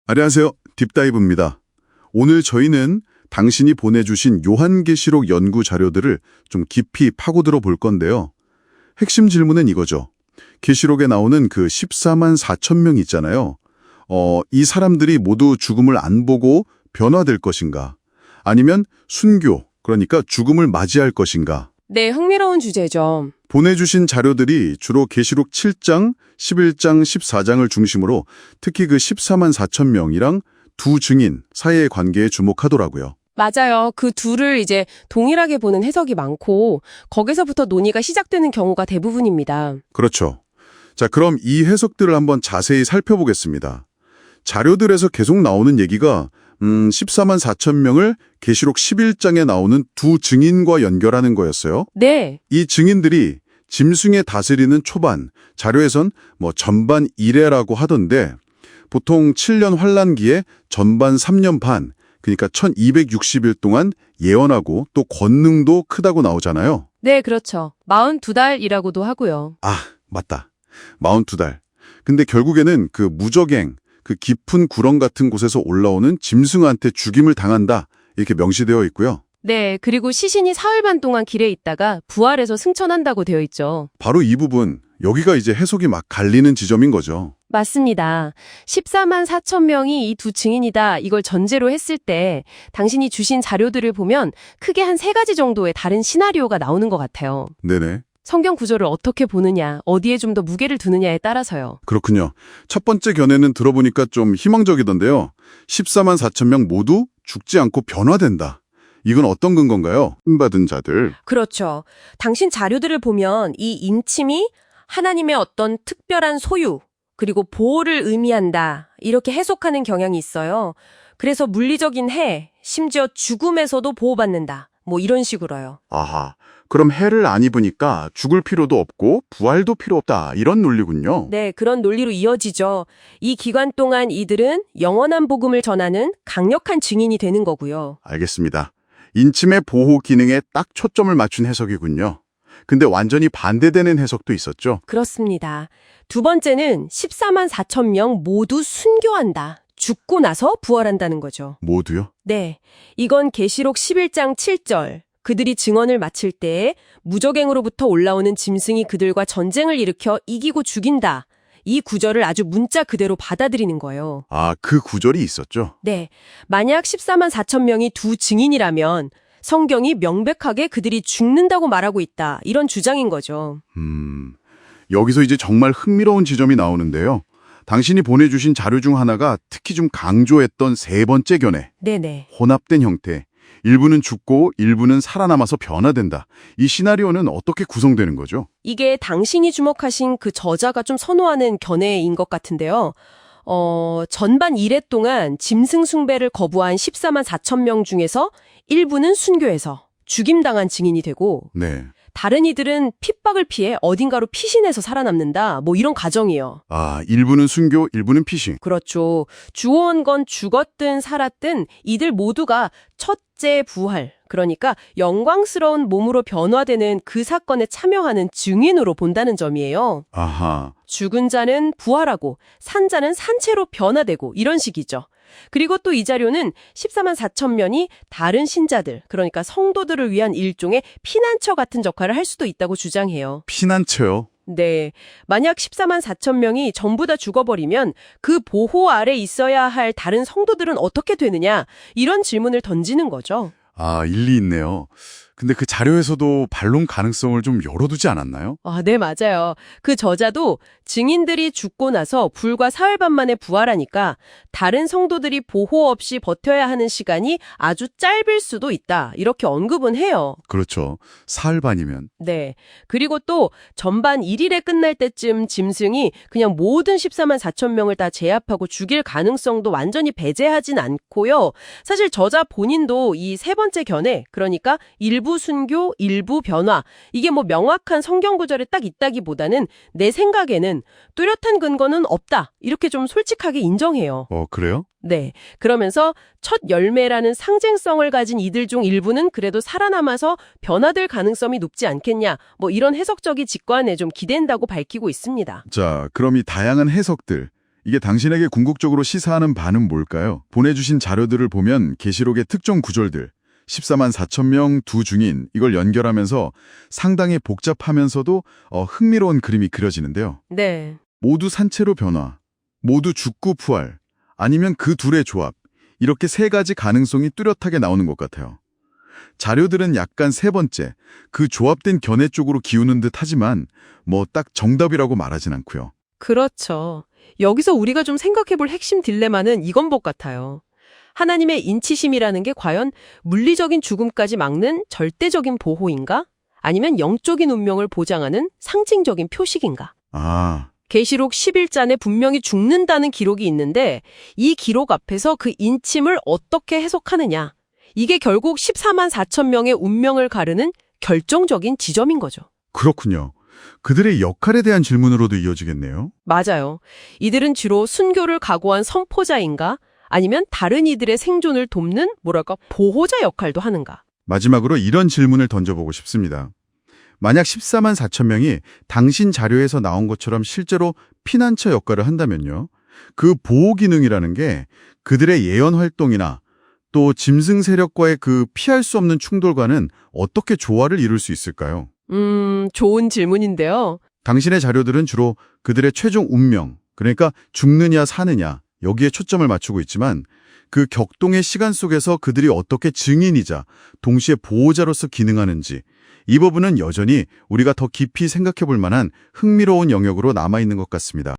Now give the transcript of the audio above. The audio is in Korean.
안녕하세요. 딥다이브입니다. 오늘 저희는 당신이 보내주신 요한계시록 연구 자료들을 좀 깊이 파고들어 볼 건데요. 핵심 질문은 이거죠. 계시록에 나오는 그 14만 4천 명 있잖아요. 이 사람들이 모두 죽음을 안 보고 변화될 것인가? 아니면 순교, 그러니까 죽음을 맞이할 것인가? 네, 흥미로운 주제죠. 보내주신 자료들이 주로 계시록 7장, 11장, 14장을 중심으로 특히 그 14만 4천 명이랑 두 증인 사이의 관계에 주목하더라고요. 맞아요. 그 둘을 이제 동일하게 보는 해석이 많고 거기서부터 논의가 시작되는 경우가 대부분입니다. 그렇죠. 자, 그럼 이 해석들을 한번 자세히 살펴보겠습니다. 자료들에서 계속 나오는 얘기가 14만 4천 명을 계시록 11장에 나오는 두 증인과 연결하는 거였어요. 네, 이 증인들이 짐승에 다스리는 초반, 자료에선 전반 1회라고 하던데 보통 7년 환란기에 전반 3년 반, 그러니까 1260일 동안 예언하고 또 권능도 크다고 나오잖아요. 네, 그렇죠. 42달이라고도 하고요. 아, 맞다. 42달. 근데 결국에는 그 무적행, 그 깊은 구렁 같은 곳에서 올라오는 짐승한테 죽임을 당한다. 이렇게 명시되어 있고요. 네, 그리고 시신이 사흘 반 동안 길에 있다가 부활해서 승천한다고 되어 있죠. 바로 이 부분, 여기가 이제 해석이 막 갈리는 지점인 거죠. 맞습니다. 14만 4천 명이 이 두 증인이다 이걸 전제로 했을 때 당신이 주신 자료들을 보면 크게 한 세 가지 정도의 다른 시나리오가 나오는 것 같아요. 네네. 성경 구조를 어떻게 보느냐, 어디에 좀 더 무게를 두느냐에 따라서요. 그렇군요. 첫 번째 견해는 들어보니까 좀 희망적이던데요. 14만 4천 명 모두 죽지 않고 변화된다. 이건 어떤 근거인가요? 받은 자들. 그렇죠. 당신 자료들을 보면 이 인침이 하나님의 어떤 특별한 소유, 그리고 보호를 의미한다. 이렇게 해석하는 경향이 있어요. 그래서 물리적인 해, 심지어 죽음에서도 보호받는다. 뭐 이런 식으로요. 아하. 그럼 해를 안 입으니까 죽을 필요도 없고 부활도 필요 없다. 이런 논리군요. 네, 그런 논리로 이어지죠. 이 기간 동안 이들은 영원한 복음을 전하는 강력한 증인이 되는 거고요. 알겠습니다. 인침의 보호 기능에 딱 초점을 맞춘 해석이군요. 근데 완전히 반대되는 해석도 있었죠. 그렇습니다. 두 번째는 14만 4천 명 모두 순교한다. 죽고 나서 부활한다는 거죠. 모두요? 네, 이건 계시록 11장 7절. 그들이 증언을 마칠 때에 무적행으로부터 올라오는 짐승이 그들과 전쟁을 일으켜 이기고 죽인다. 이 구절을 아주 문자 그대로 받아들이는 거예요. 아, 그 구절이 있었죠. 네, 만약 14만 4천 명이 두 증인이라면 성경이 명백하게 그들이 죽는다고 말하고 있다. 이런 주장인 거죠. 여기서 이제 정말 흥미로운 지점이 나오는데요. 당신이 보내주신 자료 중 하나가 특히 좀 강조했던 세 번째 견해. 네네. 혼합된 형태. 일부는 죽고 일부는 살아남아서 변화된다. 이 시나리오는 어떻게 구성되는 거죠? 이게 당신이 주목하신 그 저자가 좀 선호하는 견해인 것 같은데요. 전반 1회 동안 짐승 숭배를 거부한 14만 4천 명 중에서 일부는 순교해서 죽임당한 증인이 되고 네. 다른 이들은 핍박을 피해 어딘가로 피신해서 살아남는다. 뭐 이런 가정이에요. 아, 일부는 순교, 일부는 피싱. 그렇죠. 주어온 건 죽었든 살았든 이들 모두가 첫째 부활, 그러니까 영광스러운 몸으로 변화되는 그 사건에 참여하는 증인으로 본다는 점이에요. 아하. 죽은 자는 부활하고 산 자는 산채로 변화되고 이런 식이죠. 그리고 또 이 자료는 14만 4천 명이 다른 신자들, 그러니까 성도들을 위한 일종의 피난처 같은 역할을 할 수도 있다고 주장해요. 피난처요? 네, 만약 14만 4천 명이 전부 다 죽어버리면 그 보호 아래 있어야 할 다른 성도들은 어떻게 되느냐, 이런 질문을 던지는 거죠. 아, 일리 있네요. 근데 그 자료에서도 반론 가능성을 좀 열어두지 않았나요? 아, 네, 맞아요. 그 저자도 증인들이 죽고 나서 불과 사흘 반 만에 부활하니까 다른 성도들이 보호 없이 버텨야 하는 시간이 아주 짧을 수도 있다. 이렇게 언급은 해요. 그렇죠. 사흘 반이면. 네. 그리고 또 전반 1일에 끝날 때쯤 짐승이 그냥 모든 14만 4천 명을 다 제압하고 죽일 가능성도 완전히 배제하진 않고요. 사실 저자 본인도 이 세 번째 견해, 그러니까 일부 순교, 일부 변화, 이게 뭐 명확한 성경 구절에 딱 있다기보다는 내 생각에는 뚜렷한 근거는 없다. 이렇게 좀 솔직하게 인정해요. 그래요? 네. 그러면서 첫 열매라는 상징성을 가진 이들 중 일부는 그래도 살아남아서 변화될 가능성이 높지 않겠냐. 뭐 이런 해석적인 직관에 좀 기댄다고 밝히고 있습니다. 자, 그럼 이 다양한 해석들, 이게 당신에게 궁극적으로 시사하는 바는 뭘까요? 보내주신 자료들을 보면 계시록의 특정 구절들, 14만 4천 명 두 중인 이걸 연결하면서 상당히 복잡하면서도 흥미로운 그림이 그려지는데요. 네. 모두 산채로 변화, 모두 죽고 부활, 아니면 그 둘의 조합, 이렇게 세 가지 가능성이 뚜렷하게 나오는 것 같아요. 자료들은 약간 세 번째, 그 조합된 견해 쪽으로 기우는 듯 하지만 뭐 딱 정답이라고 말하진 않고요. 그렇죠. 여기서 우리가 좀 생각해 볼 핵심 딜레마는 이건 것 같아요. 하나님의 인치심이라는 게 과연 물리적인 죽음까지 막는 절대적인 보호인가? 아니면 영적인 운명을 보장하는 상징적인 표식인가? 아, 계시록 11장에 분명히 죽는다는 기록이 있는데 이 기록 앞에서 그 인침을 어떻게 해석하느냐. 이게 결국 14만 4천 명의 운명을 가르는 결정적인 지점인 거죠. 그렇군요. 그들의 역할에 대한 질문으로도 이어지겠네요. 맞아요. 이들은 주로 순교를 각오한 선포자인가? 아니면 다른 이들의 생존을 돕는 보호자 역할도 하는가? 마지막으로 이런 질문을 던져보고 싶습니다. 만약 14만 4천 명이 당신 자료에서 나온 것처럼 실제로 피난처 역할을 한다면요. 그 보호 기능이라는 게 그들의 예언 활동이나 또 짐승 세력과의 그 피할 수 없는 충돌과는 어떻게 조화를 이룰 수 있을까요? 좋은 질문인데요. 당신의 자료들은 주로 그들의 최종 운명, 그러니까 죽느냐 사느냐 여기에 초점을 맞추고 있지만 그 격동의 시간 속에서 그들이 어떻게 증인이자 동시에 보호자로서 기능하는지 이 부분은 여전히 우리가 더 깊이 생각해 볼 만한 흥미로운 영역으로 남아있는 것 같습니다.